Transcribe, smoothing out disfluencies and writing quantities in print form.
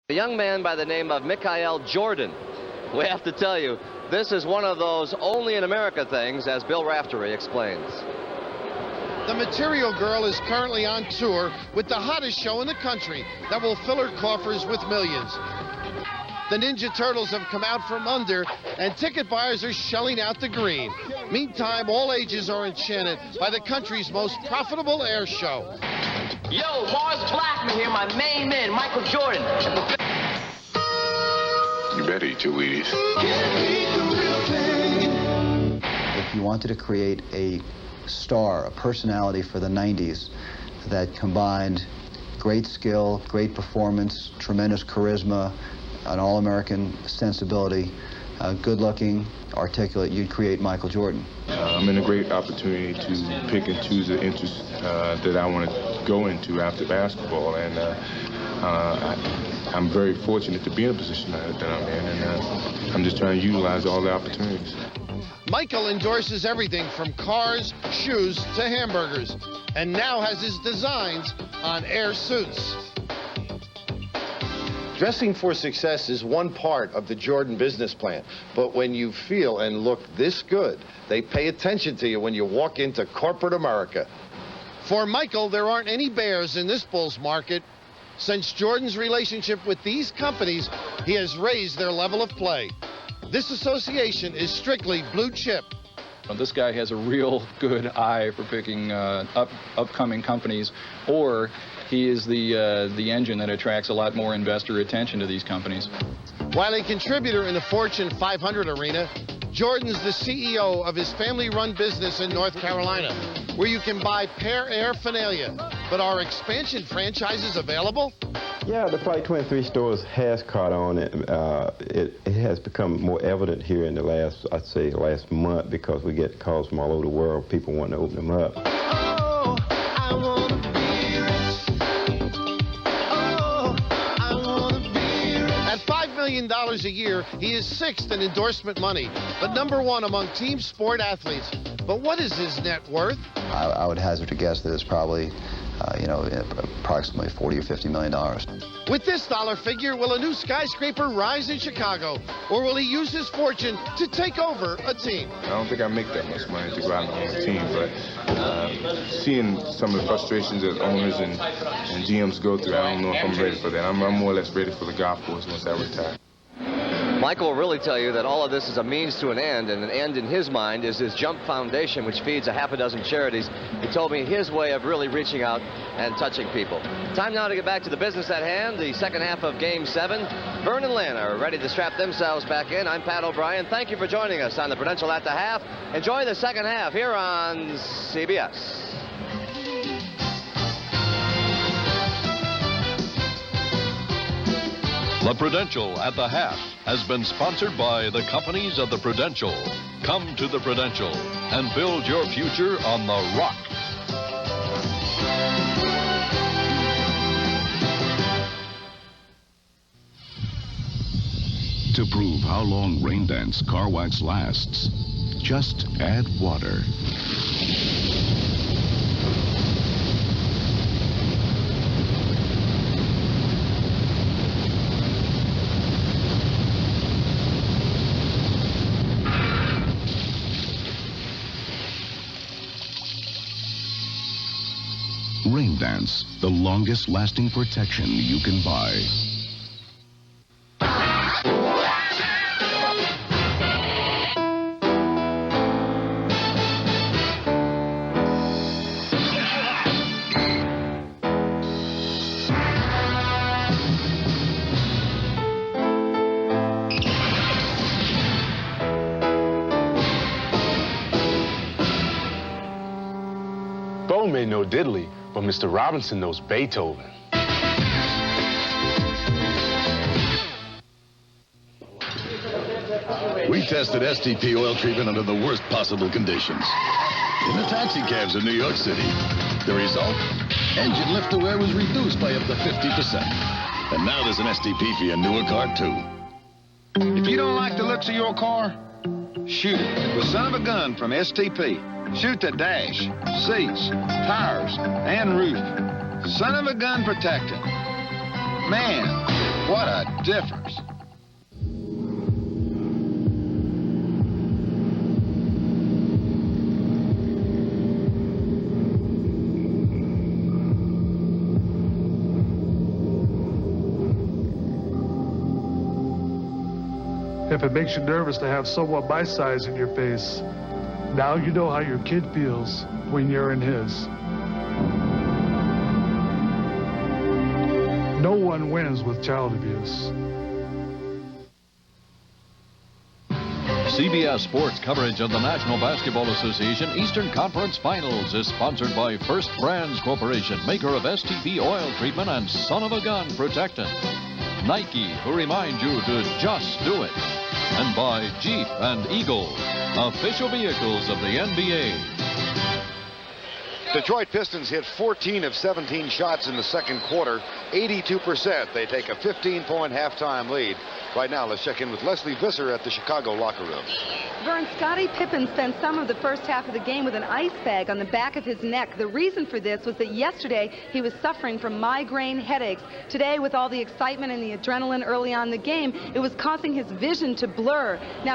A young man by the name of Michael Jordan. We have to tell you, this is one of those only in America things, as Bill Raftery explains. The Material Girl is currently on tour with the hottest show in the country that will fill her coffers with millions. The Ninja Turtles have come out from under, and ticket buyers are shelling out the green. Meantime, all ages are enchanted by the country's most profitable air show. Yo, Mars Blackman here, my main man, Michael Jordan. You better eat your Wheaties. If you wanted to create a star, a personality for the 90s that combined great skill, great performance, tremendous charisma, an all-American sensibility, good-looking, articulate, you'd create Michael Jordan. I'm in a great opportunity to pick and choose the interests that I want to go into after basketball, and I'm very fortunate to be in a position that I'm in, and I'm just trying to utilize all the opportunities. Michael endorses everything from cars, shoes, to hamburgers, and now has his designs on air suits. Dressing for success is one part of the Jordan business plan, but when you feel and look this good, they pay attention to you when you walk into corporate America. For Michael, there aren't any bears in this bull's market. Since Jordan's relationship with these companies, he has raised their level of play. This association is strictly blue chip. This guy has a real good eye for picking upcoming companies, or he is the engine that attracts a lot more investor attention to these companies. While a contributor in the Fortune 500 arena, Jordan's the CEO of his family-run business in North Carolina, where you can buy Pear Air Finalia. But are expansion franchises available? Yeah, the Flight 23 stores has caught on. It has become more evident here in the last month, because we get calls from all over the world, people wanting to open them up. Oh, I wanna be rich. Oh, I wanna be rich. At $5 million a year, he is sixth in endorsement money, but number one among team sport athletes. But what is his net worth? I would hazard a guess that it's probably approximately $40 or $50 million. With this dollar figure, will a new skyscraper rise in Chicago, or will he use his fortune to take over a team? I don't think I make that much money to go out and own a team, but seeing some of the frustrations that owners and GMs go through, I don't know if I'm ready for that. I'm more or less ready for the golf course once I retire. Michael will really tell you that all of this is a means to an end, and an end in his mind is his Jump Foundation, which feeds a half a dozen charities. He told me his way of really reaching out and touching people. Time now to get back to the business at hand, the second half of Game 7. Vern and Lynn are ready to strap themselves back in. I'm Pat O'Brien. Thank you for joining us on the Prudential at the Half. Enjoy the second half here on CBS. The Prudential at the Half has been sponsored by the companies of the Prudential. Come to the Prudential and build your future on the rock. To prove how long Rain Dance car wax lasts, just add water. Rain Dance, the longest lasting protection you can buy. Bo may know diddly, but Mr. Robinson knows Beethoven. We tested STP oil treatment under the worst possible conditions. In the taxi cabs in New York City. The result? Engine lift to wear was reduced by up to 50%. And now there's an STP for your newer car, too. If you don't like the looks of your car, shoot it with Son of a Gun from STP. Shoot the dash, seats, tires, and roof. Son of a Gun protectant. Man, What a difference. If it makes you nervous to have someone my size in your face, now you know how your kid feels when you're in his. No one wins with child abuse. CBS Sports coverage of the National Basketball Association Eastern Conference Finals is sponsored by First Brands Corporation, maker of STP oil treatment and son of a gun protectant. Nike, who remind you to just do it. And by Jeep and Eagle, official vehicles of the NBA. Detroit Pistons hit 14 of 17 shots in the second quarter, 82%. They take a 15-point halftime lead. Right now, let's check in with Leslie Visser at the Chicago locker room. Vern, Scottie Pippen spent some of the first half of the game with an ice bag on the back of his neck. The reason for this was that yesterday he was suffering from migraine headaches. Today, with all the excitement and the adrenaline early on in the game, it was causing his vision to blur. Now,